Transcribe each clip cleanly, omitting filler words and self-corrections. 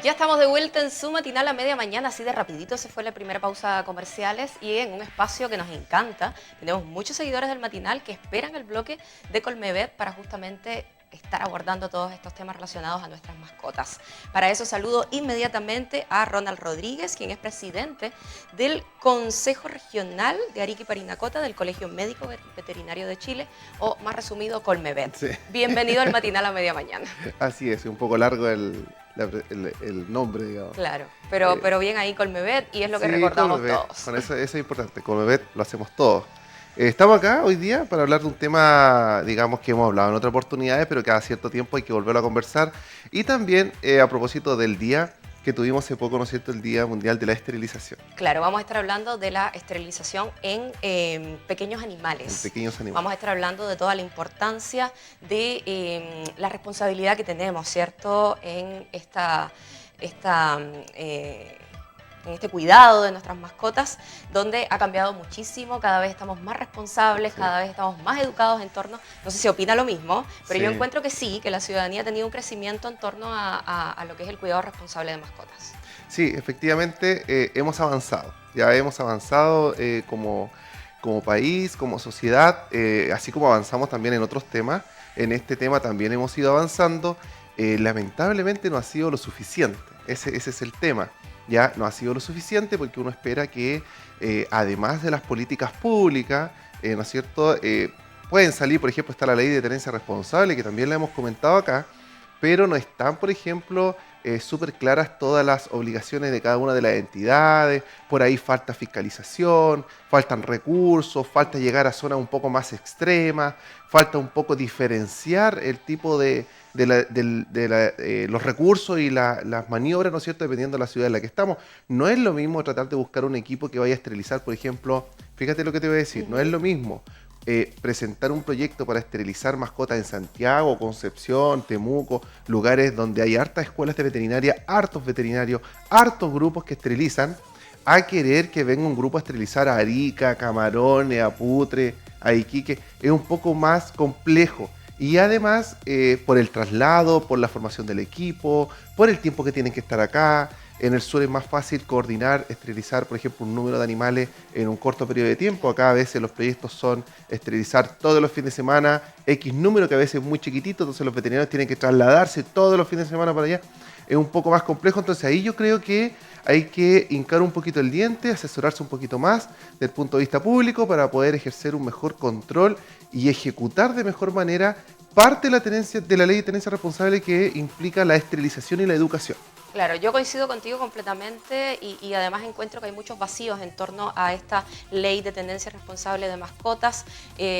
Ya estamos de vuelta en su matinal a media mañana, así de rapidito se fue la primera pausa a comerciales y en un espacio que nos encanta. Tenemos muchos seguidores del matinal que esperan el bloque de Colmevet para justamente estar abordando todos estos temas relacionados a nuestras mascotas. Para eso saludo inmediatamente a Ronald Rodríguez, quien es presidente del Consejo Regional de Arica y Parinacota del Colegio Médico Veterinario de Chile, o más resumido, Colmevet. Sí. Bienvenido al matinal a media mañana. Así es, un poco largo el nombre, digamos. Claro, pero bien ahí Colmevet y es lo que Sí, recordamos Colmevet. todos. Bueno, eso es importante. Colmevet lo hacemos todos. Estamos acá hoy día para hablar de un tema, digamos, que hemos hablado en otras oportunidades, pero cada cierto tiempo hay que volverlo a conversar. Y también a propósito del día que tuvimos hace poco, ¿no es cierto?, el Día Mundial de la Esterilización. Claro, vamos a estar hablando de la esterilización en pequeños animales. En pequeños animales. Vamos a estar hablando de toda la importancia de la responsabilidad que tenemos, ¿cierto?, en en este cuidado de nuestras mascotas, donde ha cambiado muchísimo, cada vez estamos más responsables, Sí. cada vez estamos más educados en torno, no sé si opina lo mismo, pero Sí. yo encuentro que sí, que la ciudadanía ha tenido un crecimiento en torno a lo que es el cuidado responsable de mascotas. Sí, efectivamente hemos avanzado. Ya hemos avanzado como país, como sociedad, así como avanzamos también en otros temas. En este tema también hemos ido avanzando. Lamentablemente no ha sido lo suficiente. Ese es el tema. Ya no ha sido lo suficiente porque uno espera que, además de las políticas públicas, ¿no es cierto?, pueden salir, por ejemplo, está la ley de tenencia responsable, que también la hemos comentado acá, pero no están, por ejemplo, súper claras todas las obligaciones de cada una de las entidades. Por ahí falta fiscalización, faltan recursos, falta llegar a zonas un poco más extremas, falta un poco diferenciar el tipo de los recursos y las maniobras, ¿no es cierto?, dependiendo de la ciudad en la que estamos. No es lo mismo tratar de buscar un equipo que vaya a esterilizar, por ejemplo, fíjate lo que te voy a decir, no es lo mismo presentar un proyecto para esterilizar mascotas en Santiago, Concepción, Temuco, lugares donde hay hartas escuelas de veterinaria, hartos veterinarios, hartos grupos que esterilizan, a querer que venga un grupo a esterilizar a Arica, a Camarones, a Putre, a Iquique. Es un poco más complejo. Y además, por el traslado, por la formación del equipo, por el tiempo que tienen que estar acá. En el sur es más fácil coordinar, esterilizar, por ejemplo, un número de animales en un corto periodo de tiempo. Acá a veces los proyectos son esterilizar todos los fines de semana, X número, que a veces es muy chiquitito, entonces los veterinarios tienen que trasladarse todos los fines de semana para allá. Es un poco más complejo, entonces ahí yo creo que hay que hincar un poquito el diente, asesorarse un poquito más del punto de vista público para poder ejercer un mejor control y ejecutar de mejor manera parte de la ley de tenencia responsable que implica la esterilización y la educación. Claro, yo coincido contigo completamente y además encuentro que hay muchos vacíos en torno a esta ley de tenencia responsable de mascotas.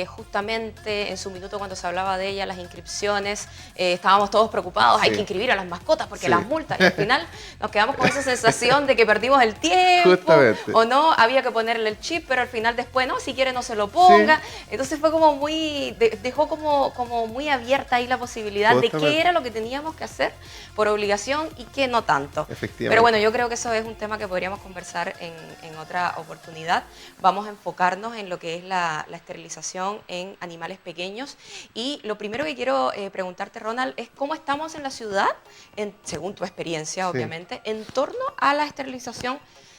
Justamente en su minuto cuando se hablaba de ella, las inscripciones, estábamos todos preocupados, Sí. hay que inscribir a las mascotas porque Sí. las multas, y al final nos quedamos con esa sensación de que perdimos el tiempo, Justamente. o no, había que ponerle el chip, pero al final después, no, si quiere no se lo ponga. Entonces fue como dejó como muy abierta ahí la posibilidad de Justamente. qué era lo que teníamos que hacer por obligación y qué no tanto. Efectivamente. Pero bueno, yo creo que eso es un tema que podríamos conversar en otra oportunidad. Vamos a enfocarnos en lo que es la esterilización en animales pequeños. Y lo primero que quiero preguntarte, Ronald, es cómo estamos en la ciudad, según tu experiencia, Sí. obviamente, en torno a la esterilización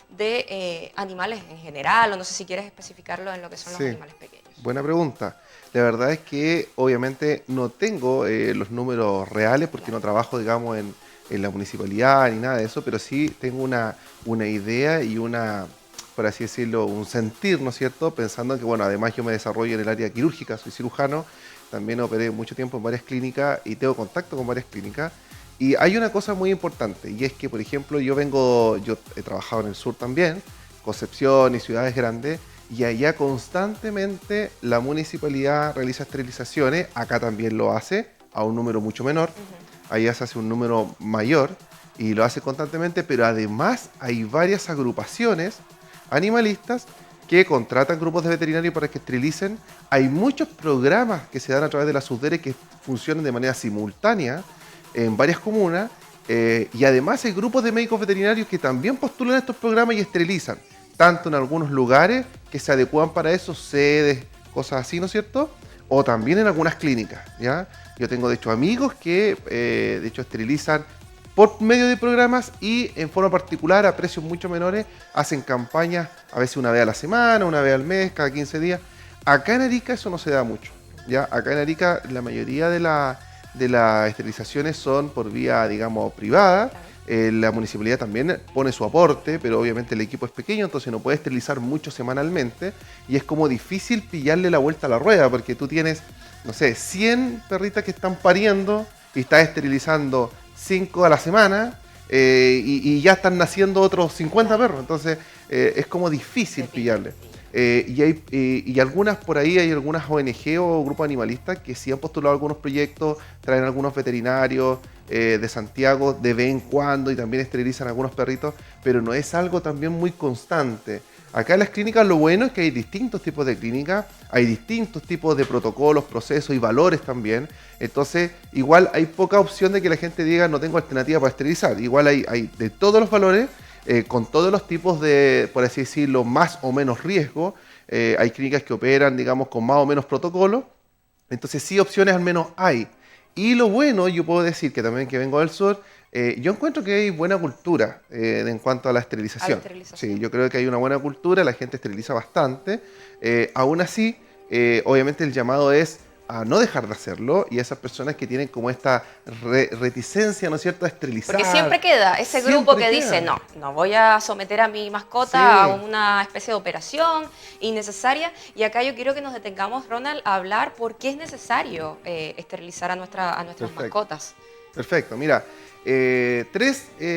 de animales en general, o no sé si quieres especificarlo en lo que son los Sí. animales pequeños. Buena pregunta. La verdad es que obviamente no tengo los números reales porque no trabajo, digamos, en la municipalidad ni nada de eso, pero sí tengo una idea y por así decirlo, un sentir, ¿no es cierto? Pensando que, bueno, además yo me desarrollo en el área quirúrgica, soy cirujano, también operé mucho tiempo en varias clínicas y tengo contacto con varias clínicas. Y hay una cosa muy importante, y es que, por ejemplo, yo he trabajado en el sur también, Concepción y ciudades grandes, y allá constantemente la municipalidad realiza esterilizaciones, acá también lo hace, a un número mucho menor, allá se hace un número mayor, y lo hace constantemente, pero además hay varias agrupaciones animalistas que contratan grupos de veterinarios para que esterilicen. Hay muchos programas que se dan a través de la SUSDERE que funcionan de manera simultánea en varias comunas, y además hay grupos de médicos veterinarios que también postulan estos programas y esterilizan, tanto en algunos lugares que se adecuan para eso, sedes, cosas así, ¿no es cierto? O también en algunas clínicas, ¿ya? Yo tengo, de hecho, amigos que, de hecho, esterilizan por medio de programas y en forma particular a precios mucho menores hacen campañas a veces una vez a la semana, una vez al mes, cada 15 días. Acá en Arica eso no se da mucho, ¿ya? Acá en Arica la mayoría de las esterilizaciones son por vía, digamos, privada. La municipalidad también pone su aporte, pero obviamente el equipo es pequeño, entonces no puede esterilizar mucho semanalmente y es como difícil pillarle la vuelta a la rueda porque tú tienes, no sé, 100 perritas que están pariendo y estás esterilizando 5 a la semana y ya están naciendo otros 50 perros, entonces es como difícil pillarle. Y algunas por ahí, hay algunas ONG o grupos animalistas que sí han postulado algunos proyectos, traen algunos veterinarios de Santiago de vez en cuando y también esterilizan algunos perritos, pero no es algo también muy constante. Acá en las clínicas lo bueno es que hay distintos tipos de clínicas, hay distintos tipos de protocolos, procesos y valores también. Entonces, igual hay poca opción de que la gente diga no tengo alternativa para esterilizar. Igual hay de todos los valores, con todos los tipos de, por así decirlo, más o menos riesgo. Hay clínicas que operan, digamos, con más o menos protocolo. Entonces, sí, opciones al menos hay. Y lo bueno, yo puedo decir que también que vengo del sur, yo encuentro que hay buena cultura en cuanto a la esterilización. Sí, yo creo que hay una buena cultura, la gente esteriliza bastante. Aún así, obviamente el llamado es a no dejar de hacerlo y a esas personas que tienen como esta reticencia, ¿no es cierto?, a esterilizar. Porque siempre queda ese grupo que dice, no voy a someter a mi mascota a una especie de operación innecesaria. Y acá yo quiero que nos detengamos, Ronald, a hablar por qué es necesario esterilizar a nuestras mascotas. Perfecto, mira, 3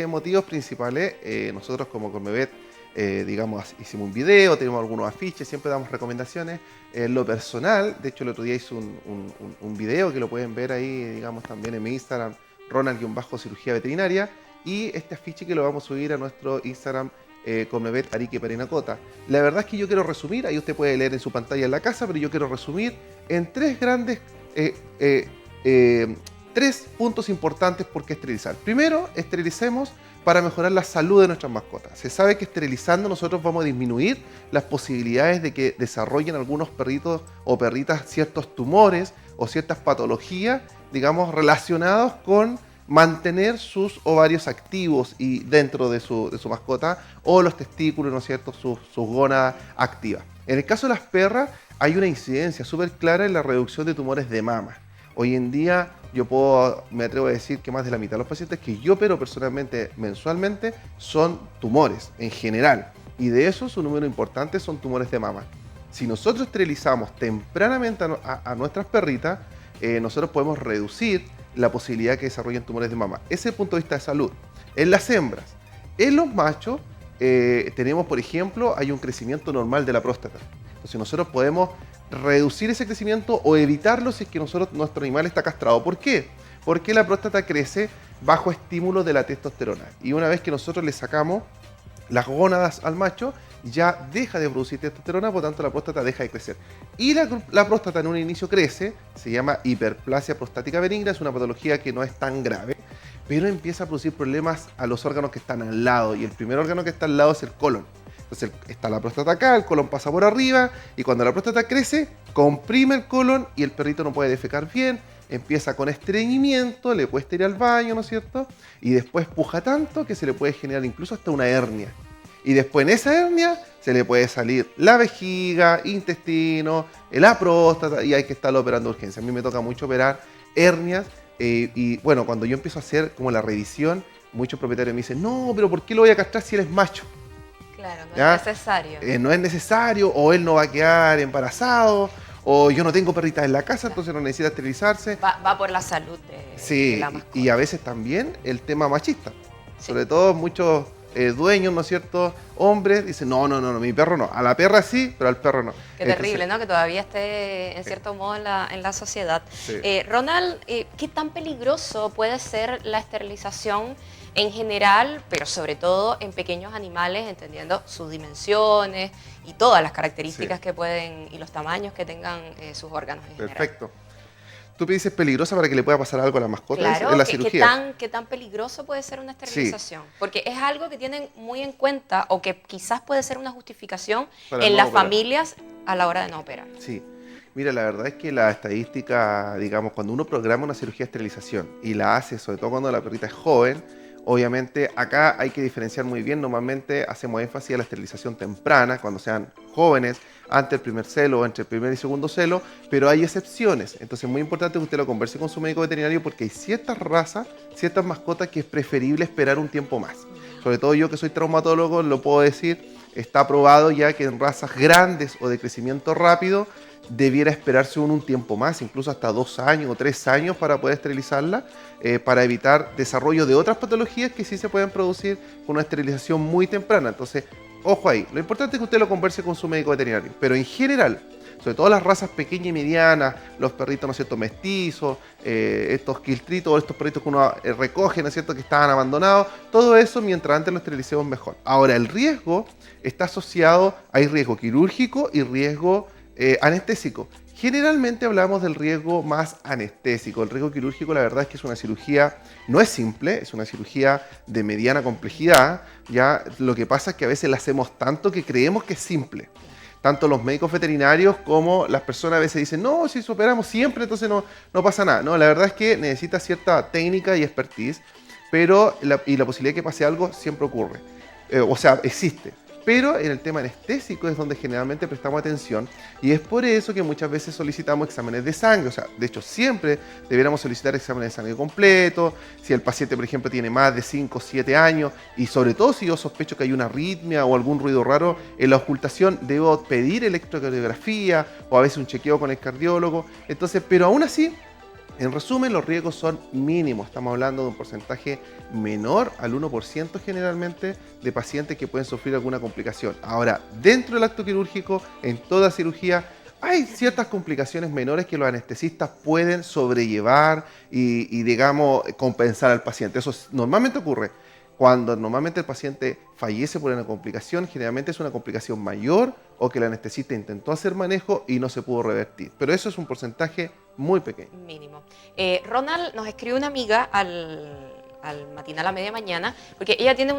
motivos principales. Nosotros como Colmevet, digamos, hicimos un video, tenemos algunos afiches, siempre damos recomendaciones. En lo personal, de hecho el otro día hice un video que lo pueden ver ahí, digamos, también en mi Instagram, Ronald-cirugía veterinaria, y este afiche que lo vamos a subir a nuestro Instagram, Colmevet Arica Parinacota. La verdad es que yo quiero resumir, ahí usted puede leer en su pantalla en la casa, pero yo quiero resumir en 3 grandes 3 puntos importantes por qué esterilizar. Primero, esterilicemos para mejorar la salud de nuestras mascotas. Se sabe que esterilizando nosotros vamos a disminuir las posibilidades de que desarrollen algunos perritos o perritas ciertos tumores o ciertas patologías, digamos, relacionados con mantener sus ovarios activos y dentro de su mascota, o los testículos, ¿no es cierto?, sus gónadas activas. En el caso de las perras, hay una incidencia súper clara en la reducción de tumores de mama. Hoy en día me atrevo a decir que más de la mitad de los pacientes que yo opero personalmente mensualmente son tumores en general. Y de esos, un número importante son tumores de mama. Si nosotros esterilizamos tempranamente a nuestras perritas, nosotros podemos reducir la posibilidad de que desarrollen tumores de mama. Ese es el punto de vista de salud. En las hembras. En los machos tenemos, por ejemplo, hay un crecimiento normal de la próstata. Entonces nosotros podemos reducir ese crecimiento o evitarlo si es que nuestro animal está castrado. ¿Por qué? Porque la próstata crece bajo estímulo de la testosterona. Y una vez que nosotros le sacamos las gónadas al macho, ya deja de producir testosterona, por tanto la próstata deja de crecer. Y la próstata en un inicio crece, se llama hiperplasia prostática benigna, es una patología que no es tan grave, pero empieza a producir problemas a los órganos que están al lado. Y el primer órgano que está al lado es el colon. Entonces está la próstata acá, el colon pasa por arriba y cuando la próstata crece, comprime el colon y el perrito no puede defecar bien, empieza con estreñimiento, le cuesta ir al baño, ¿no es cierto? Y después puja tanto que se le puede generar incluso hasta una hernia. Y después en esa hernia se le puede salir la vejiga, intestino, la próstata y hay que estarlo operando de urgencia. A mí me toca mucho operar hernias y bueno, cuando yo empiezo a hacer como la revisión, muchos propietarios me dicen, no, pero ¿por qué lo voy a castrar si él es macho? Claro, no es necesario. No es necesario, o él no va a quedar embarazado, o yo no tengo perritas en la casa, entonces no necesita esterilizarse. Va por la salud de la mascota. Y a veces también el tema machista. Sobre todo muchos dueños, ¿no es cierto?, hombres, dicen, no, mi perro no. A la perra sí, pero al perro no. Qué terrible, ¿no? Que todavía esté, en cierto modo, en la sociedad. Sí. Ronald, ¿qué tan peligroso puede ser la esterilización en general, pero sobre todo en pequeños animales, entendiendo sus dimensiones y todas las características que pueden y los tamaños que tengan sus órganos en general? Perfecto. Tú me dices peligrosa para que le pueda pasar algo a la mascota en la cirugía. ¿Qué tan peligroso puede ser una esterilización? Sí. Porque es algo que tienen muy en cuenta o que quizás puede ser una justificación en las familias a la hora de no operar. Sí. Mira, la verdad es que la estadística, digamos, cuando uno programa una cirugía de esterilización y la hace, sobre todo cuando la perrita es joven, Obviamente acá hay que diferenciar muy bien, normalmente hacemos énfasis a la esterilización temprana, cuando sean jóvenes, antes del primer celo o entre el primer y segundo celo, pero hay excepciones. Entonces es muy importante que usted lo converse con su médico veterinario porque hay ciertas razas, ciertas mascotas que es preferible esperar un tiempo más. Sobre todo yo que soy traumatólogo lo puedo decir, está probado ya que en razas grandes o de crecimiento rápido debiera esperarse un tiempo más, incluso hasta 2 años o 3 años para poder esterilizarla, para evitar desarrollo de otras patologías que sí se pueden producir con una esterilización muy temprana. Entonces, ojo ahí, lo importante es que usted lo converse con su médico veterinario, pero en general, sobre todo las razas pequeñas y medianas, los perritos, ¿no es cierto?, mestizos, estos quiltritos, estos perritos que uno recoge, ¿no es cierto?, que estaban abandonados, todo eso mientras antes lo esterilicemos mejor. Ahora, el riesgo está asociado, hay riesgo quirúrgico y riesgo anestésico. Generalmente hablamos del riesgo más anestésico. El riesgo quirúrgico, la verdad es que es una cirugía, no es simple, es una cirugía de mediana complejidad. Ya lo que pasa es que a veces la hacemos tanto que creemos que es simple. Tanto los médicos veterinarios como las personas a veces dicen, no, si operamos siempre, entonces no pasa nada. No, la verdad es que necesita cierta técnica y expertise, pero la posibilidad de que pase algo siempre ocurre. O sea, existe. Pero en el tema anestésico es donde generalmente prestamos atención y es por eso que muchas veces solicitamos exámenes de sangre. O sea, de hecho siempre deberíamos solicitar exámenes de sangre completo, si el paciente, por ejemplo, tiene más de 5 o 7 años y sobre todo si yo sospecho que hay una arritmia o algún ruido raro en la ocultación, debo pedir electrocardiografía o a veces un chequeo con el cardiólogo. Entonces, pero aún así, en resumen, los riesgos son mínimos. Estamos hablando de un porcentaje menor al 1% generalmente de pacientes que pueden sufrir alguna complicación. Ahora, dentro del acto quirúrgico, en toda cirugía, hay ciertas complicaciones menores que los anestesistas pueden sobrellevar y digamos, compensar al paciente. Eso normalmente ocurre. Cuando normalmente el paciente fallece por una complicación, generalmente es una complicación mayor o que el anestesista intentó hacer manejo y no se pudo revertir. Pero eso es un porcentaje muy pequeño. Mínimo. Ronald nos escribe una amiga al matinal a media mañana, porque ella tiene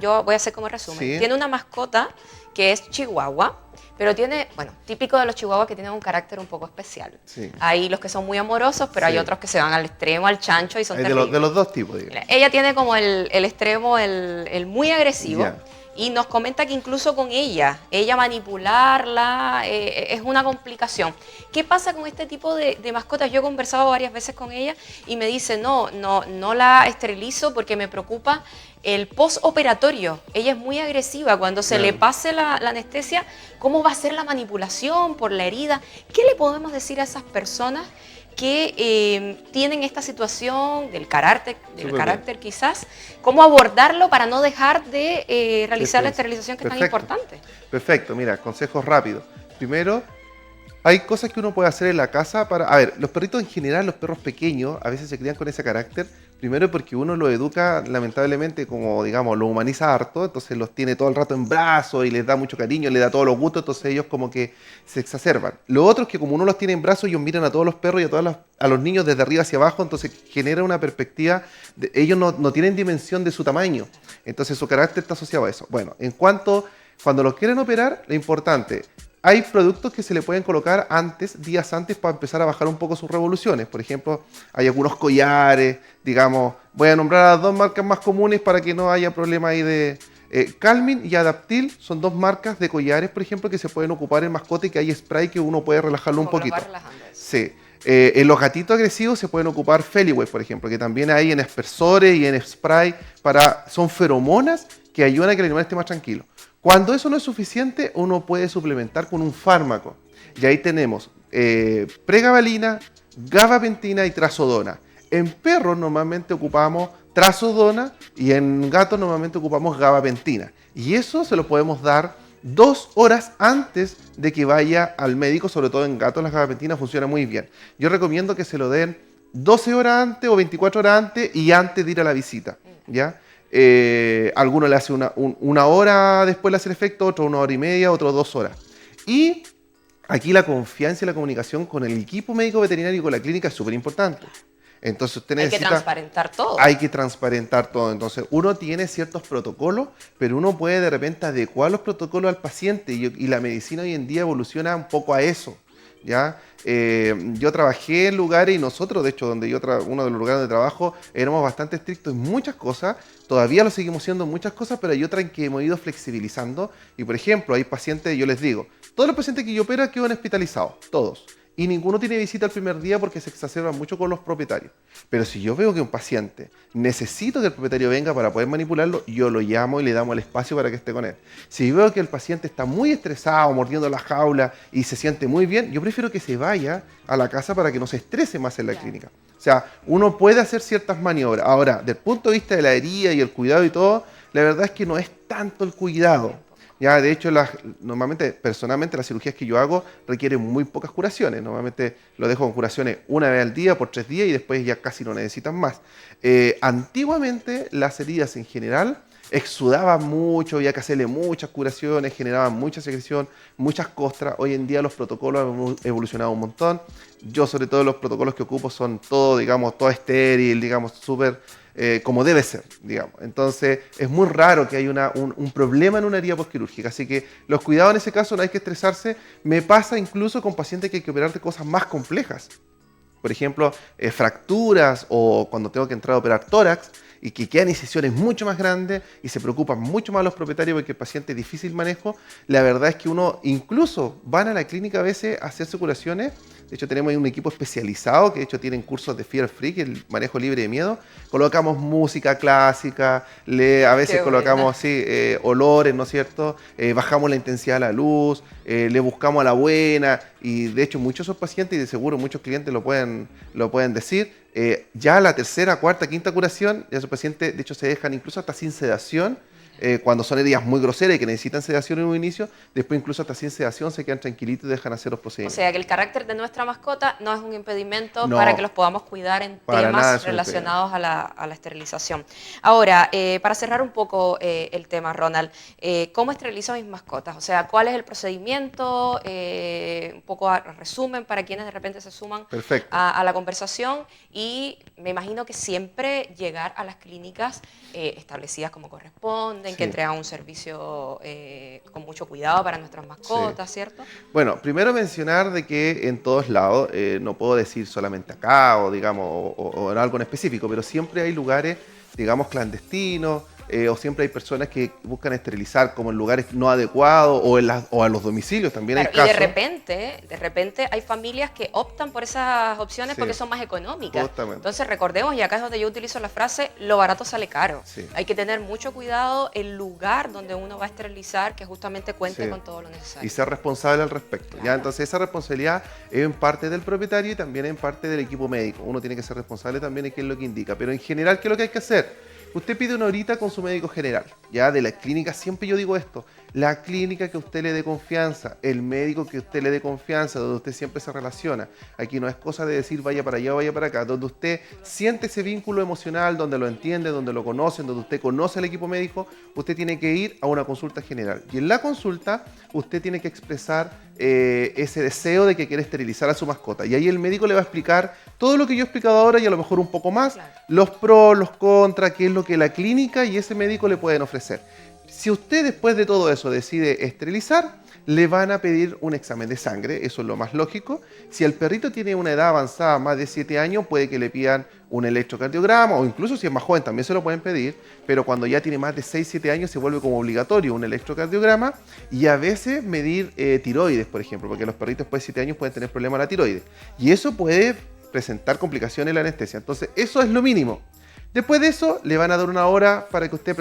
yo voy a hacer como resumen, Sí. tiene una mascota que es chihuahua, pero tiene, bueno, típico de los chihuahuas que tienen un carácter un poco especial. Sí. Hay los que son muy amorosos, pero Sí. hay otros que se van al extremo, al chancho y son Hay terribles. de los dos tipos, digamos. Mira, ella tiene como el extremo, el muy agresivo. Ya. Y nos comenta que incluso con ella manipularla es una complicación. ¿Qué pasa con este tipo de mascotas? Yo he conversado varias veces con ella y me dice, no la esterilizo porque me preocupa el postoperatorio. Ella es muy agresiva. Cuando se le pase la anestesia, ¿cómo va a ser la manipulación por la herida? ¿Qué le podemos decir a esas personas que tienen esta situación del carácter quizás? ¿Cómo abordarlo para no dejar de realizar la esterilización que es tan importante? Perfecto, mira, consejos rápidos. Primero, hay cosas que uno puede hacer en la casa para... A ver, los perritos en general, los perros pequeños, a veces se crían con ese carácter. Primero porque uno los educa, lamentablemente, como digamos, los humaniza harto, entonces los tiene todo el rato en brazos y les da mucho cariño, les da todos los gustos, entonces ellos como que se exacerban. Lo otro es que como uno los tiene en brazos, ellos miran a todos los perros y a los niños desde arriba hacia abajo, entonces genera una perspectiva, ellos no tienen dimensión de su tamaño, entonces su carácter está asociado a eso. Bueno, cuando los quieren operar, lo importante... Hay productos que se le pueden colocar días antes, para empezar a bajar un poco sus revoluciones. Por ejemplo, hay algunos collares, digamos, voy a nombrar a las 2 marcas más comunes para que no haya problema ahí de... Calmin y Adaptil son 2 marcas de collares, por ejemplo, que se pueden ocupar en mascota y que hay spray que uno puede relajarlo un poquito. Sí. En los gatitos agresivos se pueden ocupar Feliway, por ejemplo, que también hay en aspersores y en spray, son feromonas que ayudan a que el animal esté más tranquilo. Cuando eso no es suficiente, uno puede suplementar con un fármaco. Y ahí tenemos pregabalina, gabapentina y trazodona. En perros normalmente ocupamos trazodona y en gatos normalmente ocupamos gabapentina. Y eso se lo podemos dar 2 horas antes de que vaya al médico, sobre todo en gatos la gabapentina funciona muy bien. Yo recomiendo que se lo den 12 horas antes o 24 horas antes y antes de ir a la visita, ¿ya? Alguno le hace una hora después de hacer efecto, otro 1 hora y media, otro 2 horas. Y aquí la confianza y la comunicación con el equipo médico veterinario y con la clínica es súper importante. Entonces usted necesita... Hay que transparentar todo. Hay que transparentar todo. Entonces uno tiene ciertos protocolos, pero uno puede de repente adecuar los protocolos al paciente y la medicina hoy en día evoluciona un poco a eso. ¿ya? Yo trabajé en lugares y nosotros, de hecho, uno de los lugares donde trabajo, éramos bastante estrictos en muchas cosas, todavía lo seguimos siendo en muchas cosas, pero hay otras en que hemos ido flexibilizando. Y por ejemplo, hay pacientes, yo les digo, todos los pacientes que yo opero quedan hospitalizados, todos. Y ninguno tiene visita el primer día porque se exacerba mucho con los propietarios. Pero si yo veo que un paciente necesito que el propietario venga para poder manipularlo, yo lo llamo y le damos el espacio para que esté con él. Si veo que el paciente está muy estresado, mordiendo la jaula y se siente muy bien, yo prefiero que se vaya a la casa para que no se estrese más en la clínica. O sea, uno puede hacer ciertas maniobras. Ahora, del punto de vista de la herida y el cuidado y todo, la verdad es que no es tanto el cuidado. Ya, de hecho, normalmente, personalmente, las cirugías que yo hago requieren muy pocas curaciones. Normalmente lo dejo con curaciones una vez al día por 3 días y después ya casi no necesitan más. Antiguamente, las heridas en general exudaban mucho, había que hacerle muchas curaciones, generaban mucha secreción, muchas costras. Hoy en día los protocolos han evolucionado un montón. Yo, sobre todo, los protocolos que ocupo son todo, digamos, todo estéril, digamos, súper como debe ser, digamos. Entonces, es muy raro que haya un problema en una herida postquirúrgica. Así que los cuidados en ese caso no hay que estresarse. Me pasa incluso con pacientes que hay que operar de cosas más complejas. Por ejemplo, fracturas o cuando tengo que entrar a operar tórax y que quedan incisiones mucho más grandes y se preocupan mucho más los propietarios porque el paciente es difícil manejo. La verdad es que uno incluso van a la clínica a veces a hacerse curaciones. De hecho, tenemos ahí un equipo especializado que de hecho tienen cursos de Fear Free, que es el manejo libre de miedo. Colocamos música clásica, a veces colocamos olores, ¿no es cierto? Bajamos la intensidad de la luz, le buscamos a la buena. Y de hecho, muchos de esos pacientes, y de seguro muchos clientes lo pueden decir, ya la tercera, cuarta, quinta curación, ya esos pacientes de hecho se dejan incluso hasta sin sedación. Cuando son heridas muy groseras y que necesitan sedación en un inicio, después incluso hasta sin sedación se quedan tranquilitos y dejan hacer los O procedimientos. sea que el carácter de nuestra mascota no es un impedimento No, para que los podamos cuidar en para nada temas es un relacionados a la esterilización. Ahora, para cerrar un poco el tema, Ronald, ¿cómo esterilizo a mis mascotas? O sea, ¿cuál es el procedimiento? Un poco a resumen para quienes de repente se suman a la conversación. Y me imagino que siempre llegar a las clínicas establecidas como corresponde, que entregan un servicio con mucho cuidado para nuestras mascotas, ¿cierto? Bueno, primero mencionar de que en todos lados, no puedo decir solamente acá o digamos o en algo en específico, pero siempre hay lugares, digamos, clandestinos, o siempre hay personas que buscan esterilizar como en lugares no adecuados o a los domicilios también hay casos. Y de repente hay familias que optan por esas opciones porque son más económicas. Justamente. Entonces recordemos, y acá es donde yo utilizo la frase, lo barato sale caro. Hay que tener mucho cuidado el lugar donde uno va a esterilizar, que justamente cuente con todo lo necesario. Y ser responsable al respecto. Claro. ¿Ya? Entonces esa responsabilidad es en parte del propietario y también en parte del equipo médico. Uno tiene que ser responsable también de qué es lo que indica. Pero en general, ¿qué es lo que hay que hacer? Usted pide una horita con su médico general, ya de la clínica, siempre yo digo esto, la clínica que usted le dé confianza, el médico que usted le dé confianza, donde usted siempre se relaciona. Aquí no es cosa de decir vaya para allá o vaya para acá, donde usted siente ese vínculo emocional, donde lo entiende, donde lo conocen, donde usted conoce al equipo médico, usted tiene que ir a una consulta general. Y en la consulta usted tiene que expresar ese deseo de que quiere esterilizar a su mascota. Y ahí el médico le va a explicar todo lo que yo he explicado ahora y a lo mejor un poco más, los pros, los contras, qué es lo que la clínica y ese médico le pueden ofrecer. Si usted después de todo eso decide esterilizar, le van a pedir un examen de sangre, eso es lo más lógico. Si el perrito tiene una edad avanzada, más de 7 años, puede que le pidan un electrocardiograma o incluso si es más joven también se lo pueden pedir, pero cuando ya tiene más de 6-7 años se vuelve como obligatorio un electrocardiograma y a veces medir tiroides, por ejemplo, porque los perritos después de 7 años pueden tener problemas de la tiroides y eso puede presentar complicaciones en la anestesia. Entonces eso es lo mínimo. Después de eso le van a dar una hora para que usted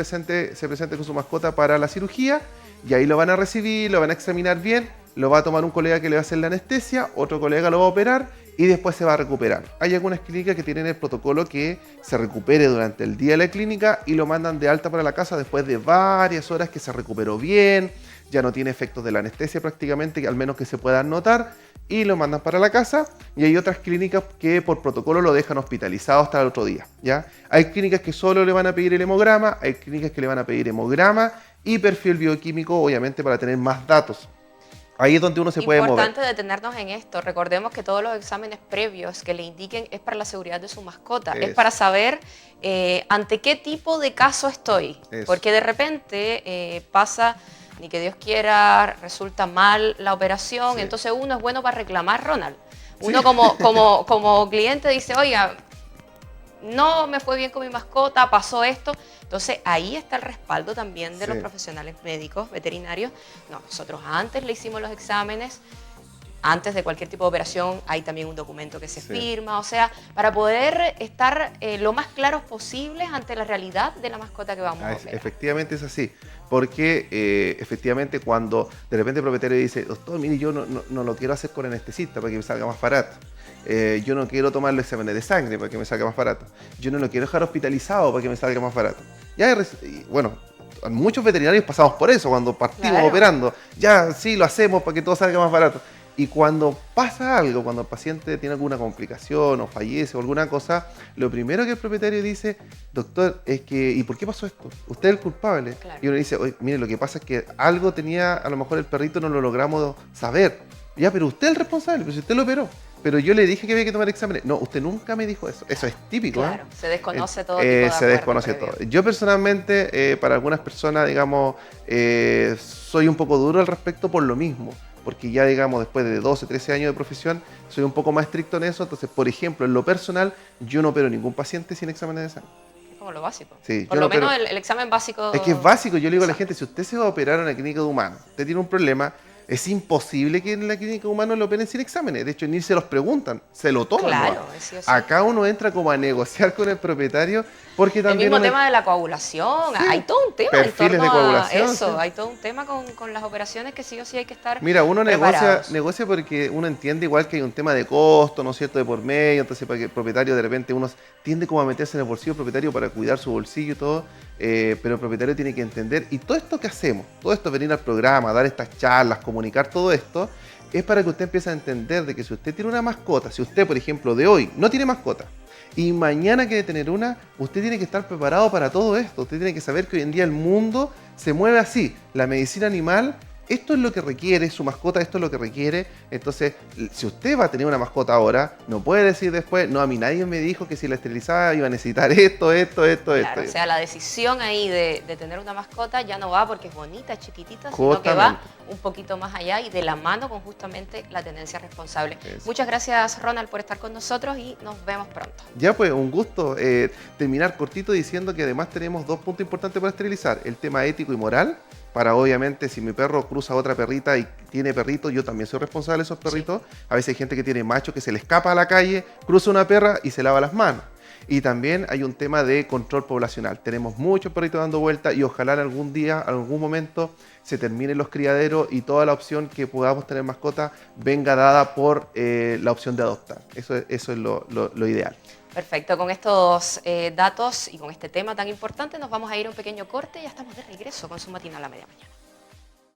se presente con su mascota para la cirugía y ahí lo van a recibir, lo van a examinar bien, lo va a tomar un colega que le va a hacer la anestesia, otro colega lo va a operar y después se va a recuperar. Hay algunas clínicas que tienen el protocolo que se recupere durante el día de la clínica y lo mandan de alta para la casa después de varias horas que se recuperó bien, ya no tiene efectos de la anestesia prácticamente, al menos que se puedan notar, y lo mandan para la casa. Y hay otras clínicas que por protocolo lo dejan hospitalizado hasta el otro día, ¿ya? Hay clínicas que solo le van a pedir el hemograma, hay clínicas que le van a pedir hemograma y perfil bioquímico, obviamente para tener más datos. Ahí es donde uno se puede mover. Importante detenernos en esto. Recordemos que todos los exámenes previos que le indiquen es para la seguridad de su mascota. Es para saber ante qué tipo de caso estoy. Porque de repente pasa ni que Dios quiera resulta mal la operación, Sí. entonces uno es bueno para reclamar, Ronald. Uno Sí. como cliente dice, oiga, no me fue bien con mi mascota, pasó esto. Entonces ahí está el respaldo también de los Sí. profesionales médicos, veterinarios. No, nosotros antes le hicimos los exámenes, antes de cualquier tipo de operación hay también un documento que se Sí. firma, o sea, para poder estar lo más claros posibles ante la realidad de la mascota que vamos a operar. Efectivamente es así, porque efectivamente cuando de repente el propietario dice, doctor, mire, yo no lo quiero hacer con anestesista para que me salga más barato, yo no quiero tomar los exámenes de sangre para que me salga más barato, yo no lo quiero dejar hospitalizado para que me salga más barato. Y bueno, muchos veterinarios pasamos por eso cuando partimos Claro. operando, ya sí lo hacemos para que todo salga más barato. Y cuando pasa algo, cuando el paciente tiene alguna complicación o fallece o alguna cosa, lo primero que el propietario dice, doctor, es que, ¿y por qué pasó esto? Usted es el culpable. Claro. Y uno dice, oye, mire, lo que pasa es que algo tenía, a lo mejor el perrito no lo logramos saber. Ya, pero usted es el responsable, pero si usted lo operó. Pero yo le dije que había que tomar exámenes. No, usted nunca me dijo eso. Eso es típico. Claro, se desconoce todo Se tipo de acuerdo desconoce previo. todo. Yo personalmente, para algunas personas, digamos, soy un poco duro al respecto por lo mismo. Porque ya, digamos, después de 12, 13 años de profesión, soy un poco más estricto en eso. Entonces, por ejemplo, en lo personal, yo no opero ningún paciente sin exámenes de sangre. Es como lo básico. Sí, Por yo lo no opero. menos el examen básico. Es que es básico, yo le digo a la Exacto. gente, si usted se va a operar en la clínica de humanos, usted tiene un problema, es imposible que en la clínica de humanos lo operen sin exámenes. De hecho, ni se los preguntan, se lo toman. Claro, ¿no? es sí o sí. Acá uno entra como a negociar con el propietario, porque El también mismo uno- tema de la coagulación, Sí, hay todo un tema en perfiles de torno a coagulación, eso, sí. hay todo un tema con las operaciones que sí o sí hay que estar Mira, uno preparados. negocia porque uno entiende igual que hay un tema de costo, ¿no es cierto?, de por medio, entonces para que el propietario de repente uno tiende como a meterse en el bolsillo del propietario para cuidar su bolsillo y todo, pero el propietario tiene que entender, y todo esto que hacemos, todo esto, venir al programa, dar estas charlas, comunicar todo esto, es para que usted empiece a entender de que si usted tiene una mascota, si usted, por ejemplo, de hoy no tiene mascota, y mañana quiere tener una, usted tiene que estar preparado para todo esto. Usted tiene que saber que hoy en día el mundo se mueve así. La medicina animal, esto es lo que requiere, su mascota, esto es lo que requiere. Entonces, si usted va a tener una mascota ahora, no puede decir después, no, a mí nadie me dijo que si la esterilizaba iba a necesitar esto. Claro, o sea, la decisión ahí de tener una mascota ya no va porque es bonita, es chiquitita, sino que va Justamente. un poquito más allá y de la mano con justamente la tenencia responsable. Eso. Muchas gracias, Ronald, por estar con nosotros y nos vemos pronto. Ya pues, un gusto terminar cortito diciendo que además tenemos dos puntos importantes para esterilizar. El tema ético y moral, para obviamente si mi perro cruza a otra perrita y tiene perrito, yo también soy responsable de esos perritos. A veces hay gente que tiene macho que se le escapa a la calle, cruza una perra y se lava las manos. Y también hay un tema de control poblacional. Tenemos muchos perritos dando vuelta y ojalá en algún día, en algún momento, se terminen los criaderos y toda la opción que podamos tener mascota venga dada por la opción de adoptar. Eso es lo ideal. Perfecto, con estos datos y con este tema tan importante nos vamos a ir a un pequeño corte y ya estamos de regreso con su matinal a la media mañana.